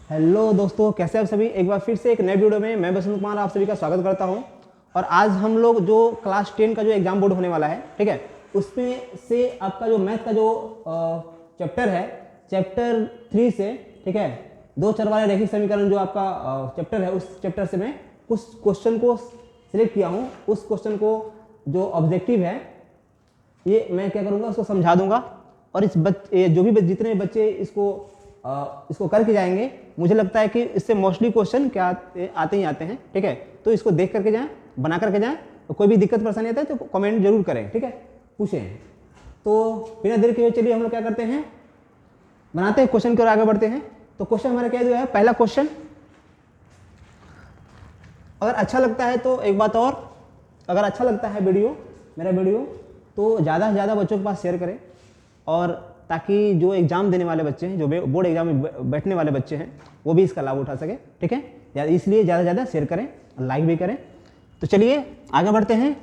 Hello दोस्तों, कैसे आप सभी। एक बार फिर से एक नए वीडियो में मैं बसंत कुमार आप सभी का स्वागत करता हूं। और आज हम लोग जो क्लास 10 का जो एग्जाम बोर्ड होने वाला है, ठीक है, उसमें से आपका जो मैथ का जो चैप्टर है, चैप्टर 3 से, ठीक है, दो चर वाले रैखिक समीकरण जो आपका चैप्टर है, उस चैप्टर से मैं कुछ क्वेश्चन को सिलेक्ट किया हूँ। उस क्वेश्चन को जो ऑब्जेक्टिव है, ये मैं क्या करूँगा, उसको समझा दूंगा। और जो भी जितने बच्चे इसको करके जाएंगे, मुझे लगता है कि इससे मोस्टली क्वेश्चन क्या आते ही आते हैं, ठीक है। तो इसको देख करके जाएं, बना करके जाएं। तो कोई भी दिक्कत परेशानी आता है तो कमेंट जरूर करें, ठीक है, पूछें। तो बिना देर के हुए चलिए हम लोग क्या करते हैं, बनाते हैं क्वेश्चन की ओर आगे बढ़ते हैं। तो क्वेश्चन हमारा क्या दिया है, पहला क्वेश्चन। अगर अच्छा लगता है तो एक बात और, अगर अच्छा लगता है मेरा वीडियो, तो ज़्यादा से ज़्यादा बच्चों के पास शेयर करें। और ताकि जो एग्ज़ाम देने वाले बच्चे हैं, जो बोर्ड एग्जाम में बैठने वाले बच्चे हैं, वो भी इसका लाभ उठा सके, ठीक है। इसलिए ज़्यादा से ज़्यादा शेयर करें और लाइक भी करें। तो चलिए आगे बढ़ते हैं।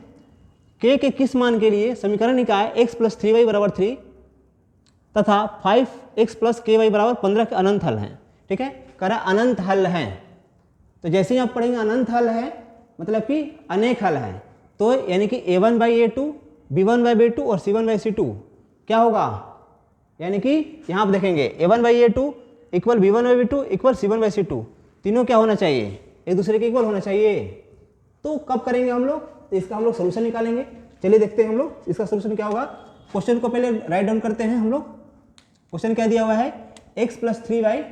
के किस मान के लिए समीकरण निकाय x + 3y = 3 तथा 5x + ky = 15 के अनंत हल हैं, ठीक है। करा अनंत हल हैं, तो जैसे ही आप पढ़ेंगे अनंत हल है मतलब कि अनेक हल हैं। तो यानी कि a1/a2, b1/b2 और c1/c2 क्या होगा, यानी कि यहाँ आप देखेंगे a1/a2 = b1/b2 = c1/c2, तीनों क्या होना चाहिए, एक दूसरे के इक्वल होना चाहिए। तो कब करेंगे हम लोग, तो इसका हम लोग सोल्यूशन निकालेंगे। चलिए देखते हैं हम लोग इसका सोल्यूशन क्या होगा। क्वेश्चन को पहले राइट डाउन करते हैं हम लोग। क्वेश्चन क्या दिया हुआ है, x + 3y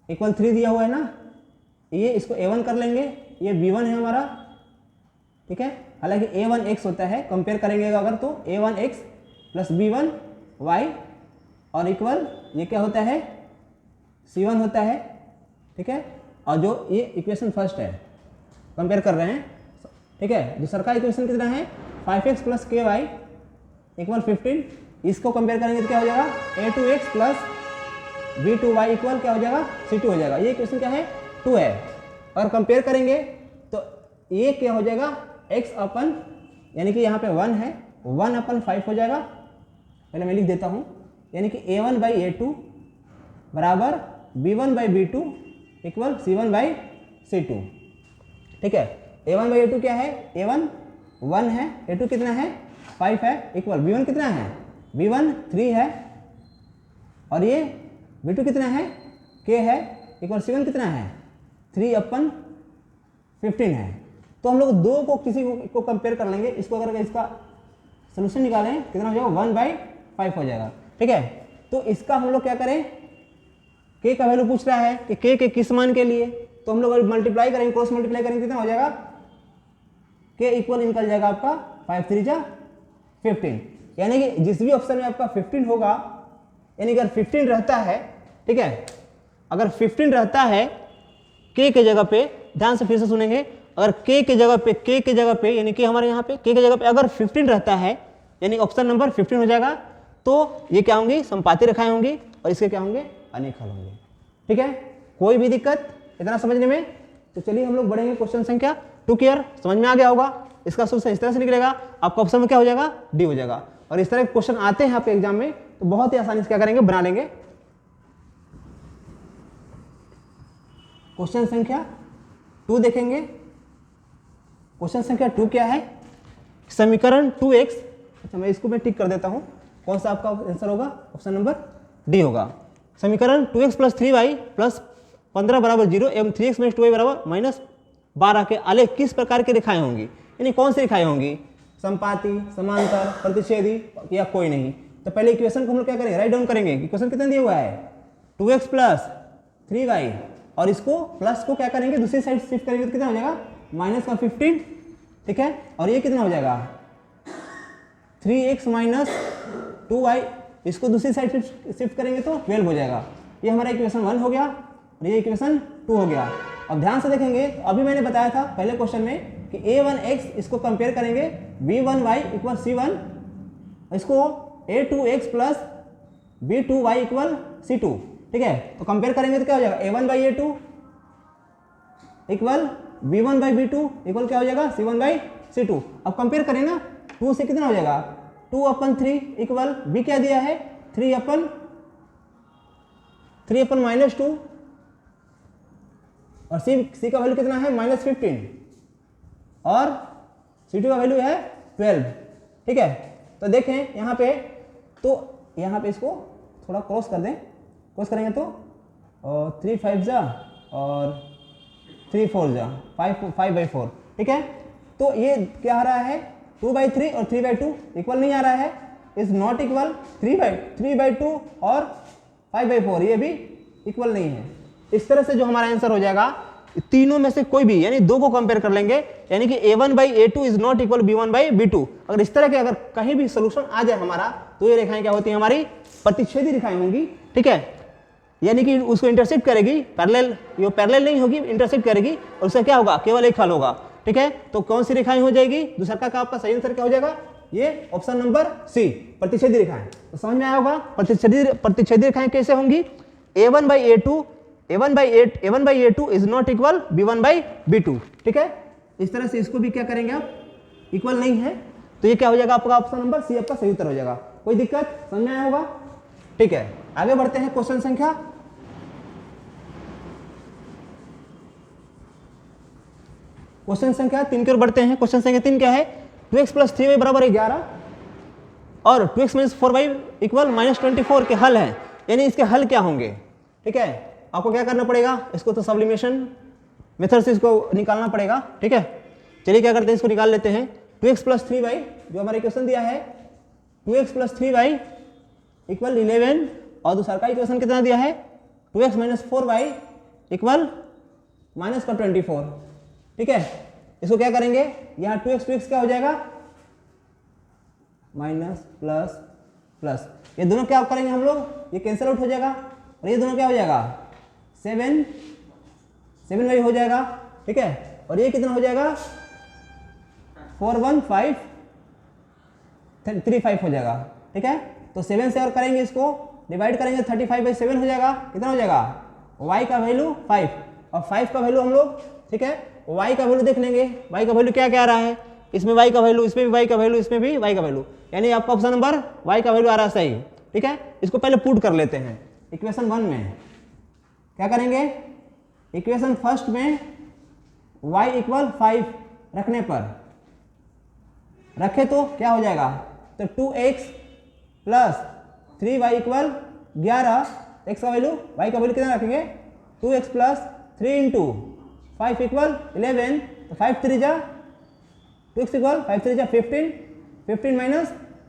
= 3 दिया हुआ है ना। ये इसको a1 कर लेंगे, ये b1 है हमारा, ठीक है। हालांकि a1x होता है, कंपेयर करेंगे अगर तो a1x + b1y और इक्वल ये क्या होता है, c1 होता है, ठीक है। और जो ये इक्वेशन फर्स्ट है, कंपेयर कर रहे हैं, ठीक है। दूसरा का इक्वेशन कितना है, 5x + ky = 15, इसको कंपेयर करेंगे तो क्या हो जाएगा, a2x + b2y इक्वल क्या हो जाएगा, c2 हो जाएगा। ये इक्वेशन क्या है, 2 है। अगर कंपेयर करेंगे तो ये क्या हो जाएगा, x अपन, यानी कि यहाँ पे 1 है, 1/5 हो जाएगा। पहले मैं लिख देता हूँ, यानी कि a1/a2 = b1/b2 = c1/c2, ठीक है। a1/a2 क्या है, a1 1 है, a2 कितना है, 5 है, इक्वल b1 कितना है, b1 3 है, और ये b2 कितना है, k है, इक्वल c1 कितना है, 3/15 है। तो हम लोग दो को किसी को कंपेयर कर लेंगे, इसको अगर इसका सोल्यूशन निकालें कितना हो जाएगा, 1/5 हो जाएगा, ठीक है। तो इसका हम लोग क्या करें, k का वैल्यू पूछ रहा है कि k के किस मान के लिए, तो हम लोग अगर मल्टीप्लाई करेंगे, क्रॉस मल्टीप्लाई करेंगे कितना हो जाएगा, k इक्वल निकल जाएगा आपका 5 3 जा 15, यानी कि जिस भी ऑप्शन में आपका 15 होगा, यानी अगर 15 रहता है, ठीक है, अगर 15 रहता है k के जगह पे, ध्यान से फिर से सुनेंगे, अगर k के जगह पे यानी कि हमारे यहाँ पे k के जगह पे अगर 15 रहता है, यानी ऑप्शन नंबर 15 हो जाएगा, तो ये क्या होंगी, समपाती रेखाएं होंगी और इसके क्या होंगे, अनेक हल होंगे, ठीक है। कोई भी दिक्कत इतना समझने में। तो चलिए हम लोग बढ़ेंगे क्वेश्चन संख्या 2 की ओर। समझ में आ गया होगा, इसका सोल्यूशन इस तरह से निकलेगा, आपका ऑप्शन में क्या हो जाएगा, डी हो जाएगा। और इस तरह के क्वेश्चन आते हैं आपके एग्जाम में, तो बहुत ही आसानी से क्या करेंगे, बना लेंगे। क्वेश्चन संख्या 2 देखेंगे। क्वेश्चन संख्या 2 क्या है, समीकरण 2x, अच्छा मैं इसको टिक कर देता हूं, कौन सा आपका आंसर होगा, ऑप्शन नंबर डी होगा। समीकरण 2x + 3y + 15 = 0 एवं 3x - 2y = -12 के आलेख किस प्रकार की रेखाएं होंगी, यानी कौन सी रेखाएं होंगी, समपाती, समांतर, प्रतिच्छेदी या कोई नहीं। तो पहले इक्वेशन को हम लोग क्या करेंगे, राइट डाउन करेंगे। इक्वेशन कितना दिया हुआ है, 2x + 3y, और इसको प्लस को क्या करेंगे, दूसरी साइड शिफ्ट करेंगे तो कितना हो जाएगा, -15, ठीक है। और ये कितना हो जाएगा, 3x - 2y, इसको दूसरी साइड शिफ्ट करेंगे तो 12 हो जाएगा। ये हमारा इक्वेशन 1 हो गया और ये इक्वेशन 2 हो गया। अब ध्यान से देखेंगे, अभी मैंने बताया था पहले क्वेश्चन में कि a1x इसको कंपेयर करेंगे b1y = c1, इसको a2x + b2y = c2, ठीक है। तो कंपेयर करेंगे तो क्या हो जाएगा, a1/a2 = b1/b2 = क्या हो जाएगा, c1/c2। अब कंपेयर करें ना, 2 से कितना हो जाएगा, 2/3 = b क्या दिया है, 3/, 3/-2 और सी का वैल्यू कितना है -15 और C2 का वैल्यू है 12। ठीक है, तो देखें यहाँ पे, तो यहाँ पे इसको थोड़ा क्रॉस कर दें, क्रॉस करेंगे तो 3 5 जा और 3 4 जा 5/4। ठीक है, तो ये क्या आ रहा है 2/3 और 3/2 इक्वल नहीं आ रहा है, इज नॉट इक्वल 3/2 और 5/4 ये भी इक्वल नहीं है। इस तरह से जो हमारा आंसर हो जाएगा, तीनों में से कोई भी, यानी दो को कंपेयर कर लेंगे, यानी कि A1/A2 is not equal B1/B2। अगर इस तरह के अगर कहीं भी सोल्यूशन आ जाए हमारा, तो ये रेखाएं क्या होती है, हमारी प्रतिच्छेदी रेखाएं होंगी। ठीक है, यानी कि उसको इंटरसेक्ट करेगी, पैरेलल, ये पैरेलल नहीं होगी, इंटरसेक्ट करेगी और उसका क्या होगा, केवल एक हल होगा। ठीक है, तो कौन सी रेखाएं हो जाएगी, दूसरा का आपका सही आंसर क्या हो जाएगा, ये ऑप्शन नंबर सी, प्रतिच्छेदी रेखाएं। तो समझ में आया होगा प्रतिच्छेदी रेखाएं कैसे होंगी, A1/A2 is not equal B1/B2। ठीक है, इस तरह से इसको भी क्या करेंगे आप, इक्वल नहीं है, तो ये क्या हो जाएगा आपका ऑप्शन नंबर सी आपका सही उत्तर हो जाएगा। कोई दिक्कत, समझ में आया होगा। ठीक है, आगे बढ़ते हैं क्वेश्चन संख्या क्वेश्चन संख्या 3 की ओर बढ़ते हैं। क्वेश्चन संख्या 3 क्या है, 2x + 3y = 11 और 2x - 4y = -24 के हल हैं, यानी इसके हल क्या होंगे। ठीक है, आपको क्या करना पड़ेगा, इसको तो सब्लिमेशन मेथड से इसको निकालना पड़ेगा। ठीक है, चलिए क्या करते हैं, इसको निकाल लेते हैं। 2x + 3y जो हमारे क्वेश्चन दिया है, 2x + 3y = 11 और दूसरा का इक्वेशन कितना दिया है, 2x - 4y = -24। ठीक है, इसको क्या करेंगे, यहाँ 2x क्या हो जाएगा, माइनस प्लस प्लस, ये दोनों क्या करेंगे हम लोग, ये कैंसिल आउट हो जाएगा और ये दोनों क्या हो जाएगा 7y हो जाएगा। ठीक है, और ये कितना हो जाएगा 41535 हो जाएगा। ठीक है, तो 7 से और करेंगे, इसको डिवाइड करेंगे, 35/7 हो जाएगा, कितना हो जाएगा, y का वैल्यू 5 और 5 का वैल्यू हम लोग, ठीक है, y का वैल्यू देख लेंगे, y का वैल्यू क्या क्या आ रहा है, इसमें y का वैल्यू, इसमें भी y का वैल्यू, इसमें भी y का वैल्यू, यानी आपका ऑप्शन नंबर y का वैल्यू आ रहा है सही। ठीक है, इसको पहले पुट कर लेते हैं इक्वेशन 1 में। क्या करेंगे, इक्वेशन फर्स्ट में y = 5 रखने पर रखे तो क्या हो जाएगा, तो 2x + 3y = 11, x का वैल्यू, y का वैल्यू कितना रखेंगे, 2x + 3 × 5 = 11, तो 5 3 जा 2x = 5 3 जा 15, 15 -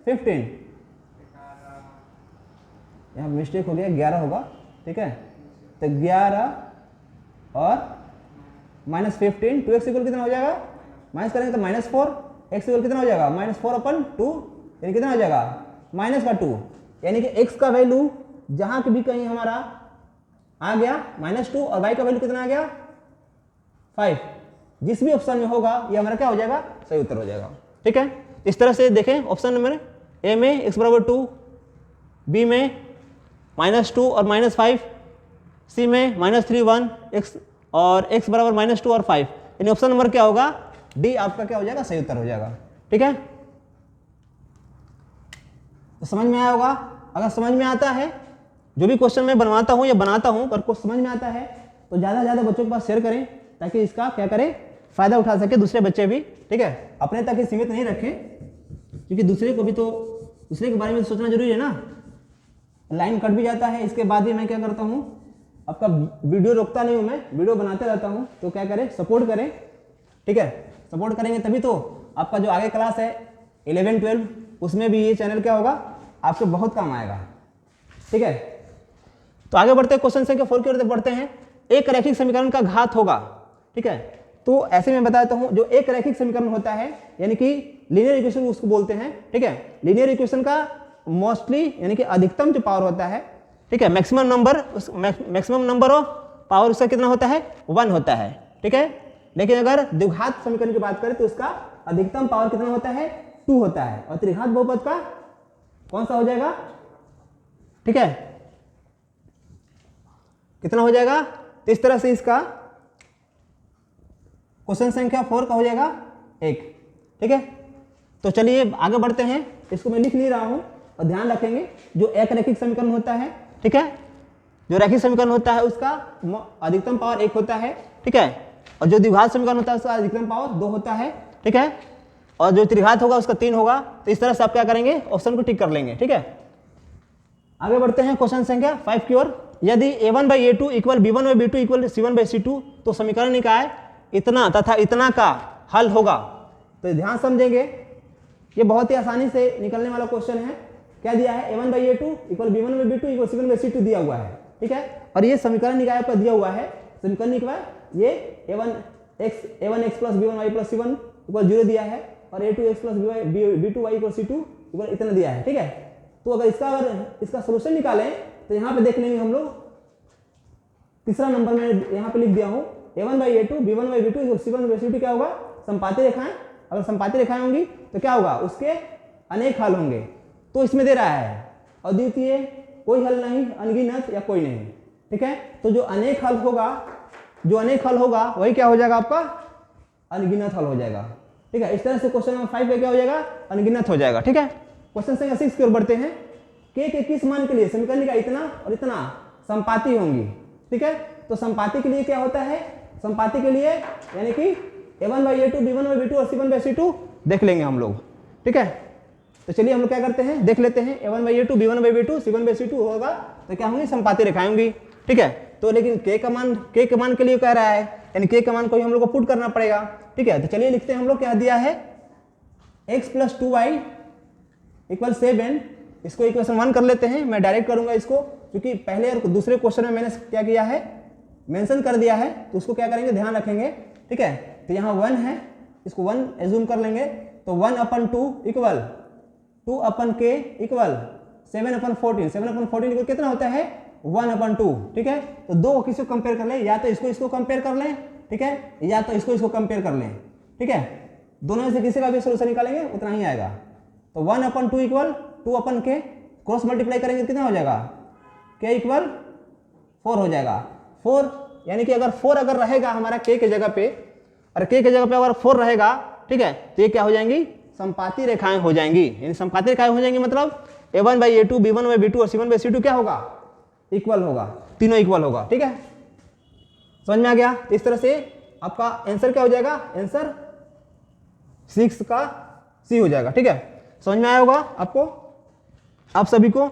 15, यहाँ मिस्टेक हो गया, 11 होगा। ठीक है, तो 11 और -15, 2x = कितना हो जाएगा, माइनस करेंगे तो -4, x = कितना हो जाएगा, -4/2, यानी कितना हो जाएगा -2, यानी कि x का वैल्यू जहाँ भी कहीं हमारा आ गया -2 और y का वैल्यू कितना आ गया 5, जिस भी ऑप्शन में होगा ये हमारा क्या हो जाएगा, सही उत्तर हो जाएगा। ठीक है, इस तरह से देखें, ऑप्शन नंबर ए में x = 2, बी में -2 और -5, सी में -3 1, x और x = -2 और 5, यानी ऑप्शन नंबर क्या होगा, डी आपका क्या हो जाएगा, सही उत्तर हो जाएगा। ठीक है, तो समझ में आया होगा। अगर समझ में आता है, जो भी क्वेश्चन मैं बनवाता हूँ या बनाता हूँ, अगर कुछ समझ में आता है तो ज़्यादा से ज़्यादा बच्चों के पास शेयर करें, ताकि इसका क्या करें, फ़ायदा उठा सके दूसरे बच्चे भी। ठीक है, अपने तक ही सीमित नहीं रखें, क्योंकि दूसरे को भी तो, दूसरे के बारे में सोचना जरूरी है ना। लाइन कट भी जाता है, इसके बाद भी मैं क्या करता हूँ, आपका वीडियो रोकता नहीं हूँ, मैं वीडियो बनाते रहता हूँ, तो क्या करें, सपोर्ट करें। ठीक है, सपोर्ट करेंगे तभी तो आपका जो आगे क्लास है 11 12, उसमें भी ये चैनल क्या होगा, आपको बहुत काम आएगा। ठीक है, तो आगे बढ़ते हैं, क्वेश्चन संख्या 4 की ओर बढ़ते हैं। एक रैखिक समीकरण का घात होगा। ठीक है, तो ऐसे में बताता हूं, जो एक रैखिक समीकरण होता है, यानी कि लीनियर इक्वेशन उसको बोलते हैं। ठीक है, लीनियर इक्वेशन का मोस्टली यानी कि अधिकतम जो पावर होता है, ठीक है, मैक्सिमम नंबर ऑफ पावर उसका कितना होता है, 1 होता है। ठीक है, लेकिन अगर द्विघात समीकरण की बात करें तो उसका अधिकतम पावर कितना होता है, 2 होता है, और त्रिघात बहुपद का कौन सा हो जाएगा, ठीक है, कितना हो जाएगा। तो इस तरह से इसका क्वेश्चन संख्या 4 का हो जाएगा 1। ठीक है, तो चलिए आगे बढ़ते हैं, इसको मैं लिख नहीं रहा हूं और ध्यान रखेंगे, जो एक रैखिक समीकरण होता है, ठीक है, जो रैखिक समीकरण होता है उसका अधिकतम पावर 1 होता है, ठीक है, और जो द्विघात समीकरण होता है उसका अधिकतम पावर 2 होता है, ठीक है, और जो त्रिघात होगा उसका 3 होगा। तो इस तरह से आप क्या करेंगे, ऑप्शन को टिक कर लेंगे, ठीक है। आगे बढ़ते हैं क्वेश्चन संख्या 5 की ओर। यदि a1/a2 equal b1/b2 equal c1/c2 तो समीकरण निकाय इतना तथा इतना का हल होगा। तो ध्यान समझेंगे, ये बहुत ही आसानी से निकलने वाला क्वेश्चन है। क्या दिया है, a1/a2 equal b1/b2 equal c1/c2 दिया हुआ है, ठीक है, और ये समीकरण निकाय पर दिया हुआ है। समीकरण निकाय ये a1x plus b1y plus c1 equal 0 दिया है, और a2x plus b2y equal c2 equal इतना दिया है, ठीक है। तो अगर इसका सोल्यूशन निकालें तो यहाँ पे देख लेंगे हम लोग, तीसरा नंबर में यहाँ पे लिख दिया हूँ a1/a2 b1/b2 इक्वल c1/c2 क्या होगा, संपाती रेखाएं। अगर संपाती रेखाएं होंगी तो क्या होगा, उसके अनेक हल होंगे। तो इसमें दे रहा है अद्वितीय, कोई हल नहीं, अनगिनत या कोई नहीं, ठीक है। तो जो अनेक हल होगा वही क्या हो जाएगा, आपका अनगिनत हल हो जाएगा, ठीक है। इस तरह से क्वेश्चन नंबर 5 में क्या हो जाएगा, अनगिनत हो जाएगा, ठीक है। क्वेश्चन संख्या 6 की ओर बढ़ते हैं। के किस मान के लिए समीकरण का इतना और इतना संपाती होंगी, ठीक है। तो संपाती के लिए क्या होता है, संपाती के लिए यानी कि a1/a2 b1/b2 और c1/c2 देख लेंगे हम लोग, ठीक है। तो चलिए हम लोग क्या करते हैं, देख लेते हैं। a1/a2 b1/b2 c1/c2 होगा तो क्या होंगी, संपाती रेखाएं होंगी, ठीक है। तो लेकिन के का मान के लिए कह रहा है, यानी के का मान को हम लोग को पुट करना पड़ेगा, ठीक है। तो चलिए लिखते हैं हम लोग, क्या दिया है, x + 2y = 7। इसको इक्वेशन 1 कर लेते हैं। मैं डायरेक्ट करूंगा इसको, क्योंकि पहले और दूसरे क्वेश्चन में मैंने क्या किया है, मेंशन कर दिया है, तो उसको क्या करेंगे, ध्यान रखेंगे, ठीक है। तो यहाँ 1 है, इसको 1 एज्यूम कर लेंगे। तो 1/2 इक्वल 2/k इक्वल 7/14। 7/14 इक्वल कितना होता है, 1/2, ठीक है। तो दो किसी को कंपेयर कर लें, या तो इसको कंपेयर कर लें, ठीक है, या तो इसको कंपेयर कर लें, ठीक है। दोनों में से किसी का भी सोल्यूशन निकालेंगे उतना ही आएगा। तो 1/2 इक्वल 2/k, क्रॉस मल्टीप्लाई करेंगे कितना हो जाएगा, k इक्वल 4 हो जाएगा। 4 यानी कि अगर 4 अगर रहेगा हमारा k के जगह पे, और k के जगह पे अगर 4 रहेगा, ठीक है, तो ये क्या हो जाएंगी, संपाती रेखाएं हो जाएंगी। यानी संपाती रेखाएं हो जाएंगी मतलब a1/a2 b1/b2 और c1/c2 क्या होगा, इक्वल होगा, तीनों इक्वल होगा, ठीक है। समझ में आ गया। तो इस तरह से आपका आंसर क्या हो जाएगा, आंसर 6 का C हो जाएगा, ठीक है। समझ में आया होगा आपको, आप सभी को।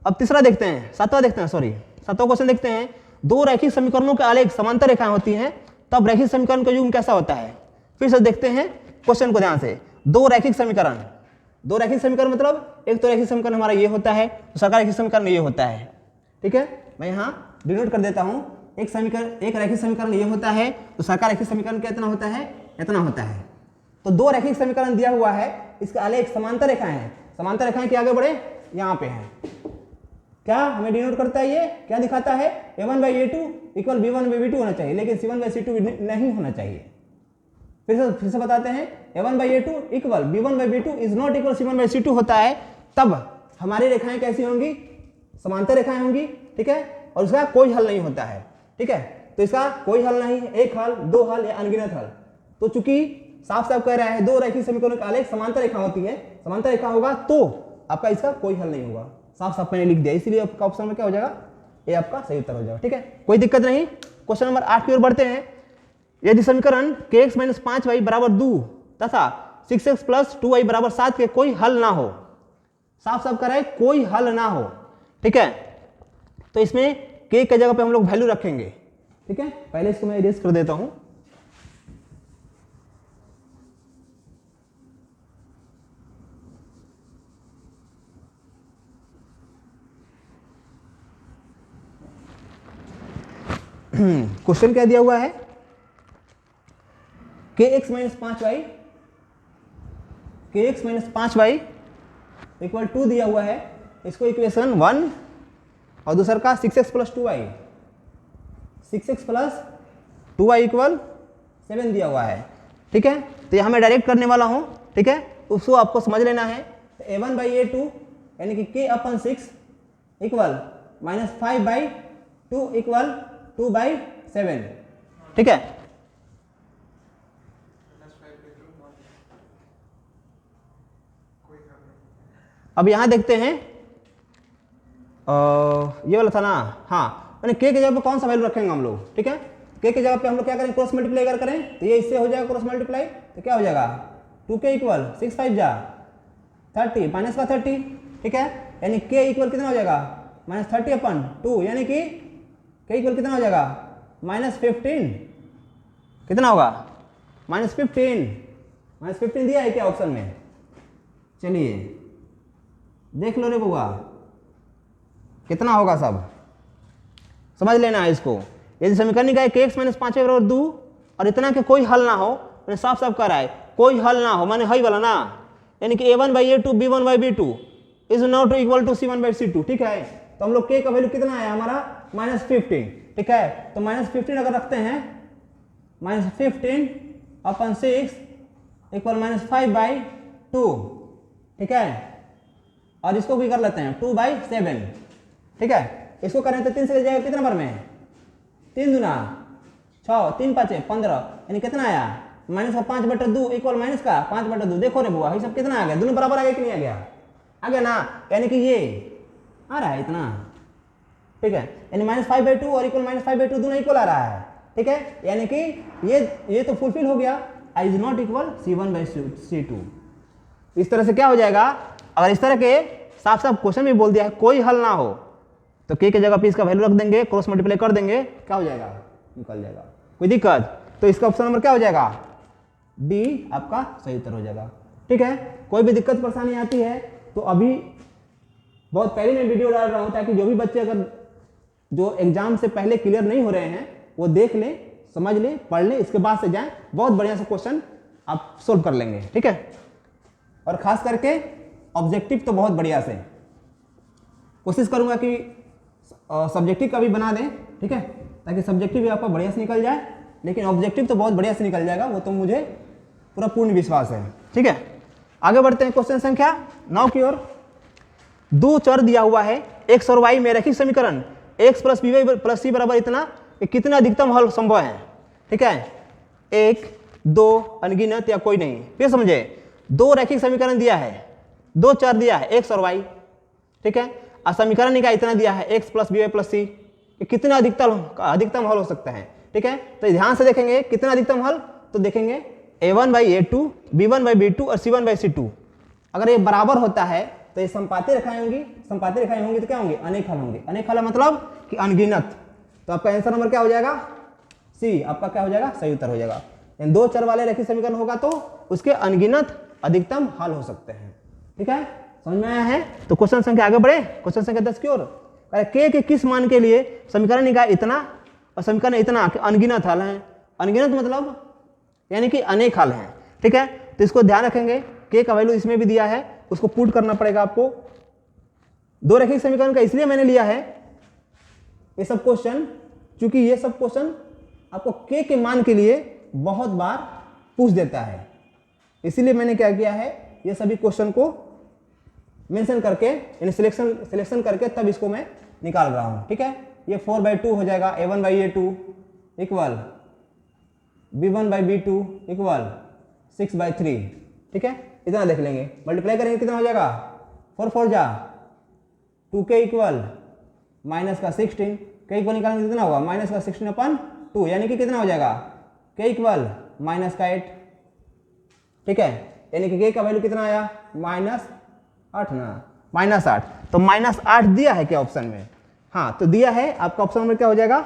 अब तीसरा देखते हैं, सातवां क्वेश्चन देखते हैं। दो रैखिक समीकरणों के आलेख समांतर रेखाएं होती हैं, तब रैखिक समीकरण का युग्म कैसा होता है। फिर से देखते हैं क्वेश्चन को ध्यान से। दो रैखिक समीकरण मतलब एक तो रैखिक समीकरण हमारा ये होता है, दूसरा रैखिक समीकरण ये होता है, ठीक है। मैं यहाँ डिनोट कर देता हूँ, एक रैखिक समीकरण ये होता है, दूसरा रैखिक समीकरण कितना होता है, इतना होता है। तो दो रैखिक समीकरण दिया हुआ है, इसका आलेख समांतर रेखाएं हैं। समांतर रेखाएं के आगे बढ़े, यहाँ पे है, क्या हमें डिनोट करता है, ये क्या दिखाता है, a1/a2 इक्वल b1/b2 होना चाहिए, लेकिन c1/c2 नहीं होना चाहिए। फिर से बताते हैं, a1/a2 equal b1/b2 is not equal c1/c2 होता है, तब हमारी रेखाएं कैसी होंगी, समांतर रेखाएं होंगी, ठीक है, और उसका कोई हल नहीं होता है, ठीक है। तो इसका कोई हल नहीं, एक हल, दो हल या अनगिनत हल। तो चूंकि साफ कह रहा है दो रैखिक समीकरणों का आलेख समांतर रेखा होती है, समांतर रेखा होगा तो आपका इसका कोई हल नहीं होगा। साफ मैंने लिख दिया, इसलिए आपका ऑप्शन में क्या हो जाएगा, ये आपका सही उत्तर हो जाएगा, ठीक है, कोई दिक्कत नहीं। क्वेश्चन नंबर 8 की ओर बढ़ते हैं। यदि समीकरण kx - 5y = 2 तथा 6x + 2y = 7 के कोई हल ना हो, साफ कह रहा है कोई हल ना हो, ठीक है, तो इसमें k के जगह पे हम लोग वैल्यू रखेंगे, ठीक है। पहले इसको मैं इरेज कर देता हूं। क्वेश्चन क्या दिया हुआ है, kx - 5y इक्वल 2 दिया हुआ है, इसको इक्वेशन 1, और दूसरा का 6x + 2y, 6x + 2y equal 7 दिया हुआ है, ठीक है। तो यहां मैं डायरेक्ट करने वाला हूं, ठीक है, उसको आपको समझ लेना है। a1/a2 यानी कि k/6 इक्वल -5/2 इक्वल 2/7, ठीक है। अब यहां देखते हैं, ये वाला था ना, हाँ, यानी के जगह पे कौन सा वैल्यू रखेंगे हम लोग, ठीक है। के जगह पे हम लोग क्या करें, क्रॉस मल्टीप्लाई अगर करें तो ये इससे हो जाएगा क्रॉस मल्टीप्लाई, तो क्या हो जाएगा 2k इक्वल 6 5 जा 30 माइनस का 30, ठीक है। यानी के इक्वल कितना हो जाएगा -30/2, यानी कि के इक्वल कितना हो जाएगा -15, कितना होगा -15 दिया है क्या ऑप्शन में। चलिए देख लो रे बुआ कितना होगा, सब समझ लेना है इसको। यदि समीकरण निकाय के एक्स माइनस 5 और 2 और इतना के कोई हल ना हो, मैंने साफ साफ कह रहा है कोई हल ना हो, माने हई वाला ना, यानी कि a1/a2 b1/b2 is not equal to c1/c2, ठीक है। तो हम लोग के का वैल्यू कितना है हमारा -15, ठीक है। तो -15 अगर रखते हैं -15/6 इक्वल -5/2, ठीक है। और इसको भी कर लेते हैं 2/7, ठीक है। इसको करें तो 3 से जाएगा कितना बार में 3 दूना 6 3 5 15, यानी कितना आया -5/2 इक्वल माइनस का 5/2। देखो रे बुआ ये सब कितना आ गया, दोनों बराबर आ गया कि नहीं आ गया, आ गया ना। यानी कि ये आ रहा है इतना, ठीक है। यानी -5/2 और इक्वल -5/2 दोनों इक्वल आ रहा है, ठीक है। यानी कि ये तो फुलफिल हो गया, i is not equal c1/c2। इस तरह से क्या हो जाएगा, अगर इस तरह के साफ साफ क्वेश्चन भी बोल दिया है कोई हल ना हो, तो के जगह पे इसका वैल्यू रख देंगे, क्रॉस मल्टीप्लाई कर देंगे, क्या हो जाएगा निकल जाएगा, कोई दिक्कत। तो इसका ऑप्शन नंबर क्या हो जाएगा डी आपका सही उत्तर हो जाएगा, ठीक है। कोई भी दिक्कत परेशानी आती है तो अभी बहुत पहले मैं वीडियो डाल रहा हूं, ताकि जो भी बच्चे अगर जो एग्जाम से पहले क्लियर नहीं हो रहे हैं वो देख लें, समझ लें, पढ़ लें, इसके बाद से जाएं, बहुत बढ़िया से क्वेश्चन आप सोल्व कर लेंगे, ठीक है। और खास करके ऑब्जेक्टिव तो बहुत बढ़िया से कोशिश करूंगा कि सब्जेक्टिव का भी बना दें, ठीक है, ताकि सब्जेक्टिव भी आपका बढ़िया से निकल जाए, लेकिन ऑब्जेक्टिव तो बहुत बढ़िया से निकल जाएगा, वो तो मुझे पूरा पूर्ण विश्वास है, ठीक है। आगे बढ़ते हैं क्वेश्चन संख्या 9 की ओर। 2 चर दिया हुआ है x और y में रैखिक समीकरण x + by + c बराबर इतना, कितने अधिकतम हल संभव है, ठीक है। 1 2 अनगिनत या कोई नहीं, फिर समझे 2 रैखिक समीकरण दिया है, 2 चर दिया है x और y, ठीक है। और समीकरण निकाय इतना दिया है x + by + c, कितने अधिकतम हल हो सकता है, ठीक है। तो ध्यान से देखेंगे कितना अधिकतम हल, तो देखेंगे a1/a2 b1/b2 और c1/c2। अगर ये बराबर होता है तो ये संपाती रेखाएं होंगी, संपाती रेखाएं होंगी तो क्या होंगे अनेक हल होंगे, अनेक हल मतलब कि अनगिनत। तो आपका आंसर नंबर क्या हो जाएगा सी, आपका क्या हो जाएगा सही उत्तर हो जाएगा। 2 चर वाले रैखिक समीकरण होगा तो उसके अनगिनत अधिकतम हल हो सकते हैं, ठीक है। समझ में आया है। तो क्वेश्चन संख्या आगे बढ़े, क्वेश्चन संख्या 10 की ओर। के किस मान के लिए समीकरण निकाय इतना और समीकरण इतना अनगिनत हल है, अनगिनत मतलब यानी कि अनेक हल हैं, ठीक है। तो इसको ध्यान रखेंगे, के का वैल्यू इसमें भी दिया है, उसको पुट करना पड़ेगा आपको। 2 रैखिक समीकरण का इसलिए मैंने लिया है ये सब क्वेश्चन, क्योंकि ये सब क्वेश्चन आपको के मान के लिए बहुत बार पूछ देता है, इसीलिए मैंने क्या किया है ये सभी क्वेश्चन को मेंशन करके यानी सिलेक्शन करके तब इसको मैं निकाल रहा हूं, ठीक है। ये 4/2 हो जाएगा, a1/a2 इक्वल b1/b2 इक्वल 6/3, ठीक है। इतना देख लेंगे, मल्टीप्लाई करेंगे कितना हो जाएगा 4 4 जा 2k इक्वल माइनस का 16, के इक्वल निकालेंगे कितना होगा -16/2, यानी कि कितना हो जाएगा के इक्वल -8, ठीक है। यानी कि के का वैल्यू कितना आया -8 ना, -8। तो -8 दिया है क्या ऑप्शन में, हाँ तो दिया है। आपका ऑप्शन में क्या हो जाएगा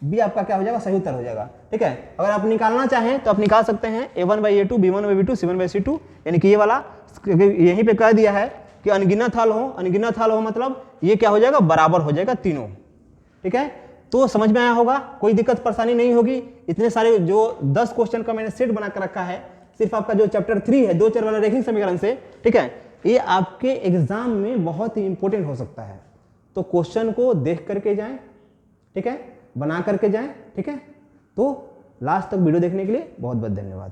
बी, आपका क्या हो जाएगा सही उत्तर हो जाएगा, ठीक है। अगर आप निकालना चाहें तो आप निकाल सकते हैं a1/a2 b1/b2 c1/c2, यानी कि ये वाला यहीं पे कह दिया है कि अनगिनत हल हो, अनगिनत हल हो मतलब ये क्या हो जाएगा बराबर हो जाएगा तीनों, ठीक है। तो समझ में आया होगा, कोई दिक्कत परेशानी नहीं होगी। इतने सारे जो 10 क्वेश्चन का मैंने सेट बना कर रखा है, सिर्फ आपका जो चैप्टर 3 है 2 चर वाला रैखिक समीकरण से, ठीक है, ये आपके एग्जाम में बहुत ही इंपॉर्टेंट हो सकता है। तो क्वेश्चन को देख करके जाएं, ठीक है, बना करके जाएं, ठीक है। तो लास्ट तक वीडियो देखने के लिए बहुत बहुत धन्यवाद।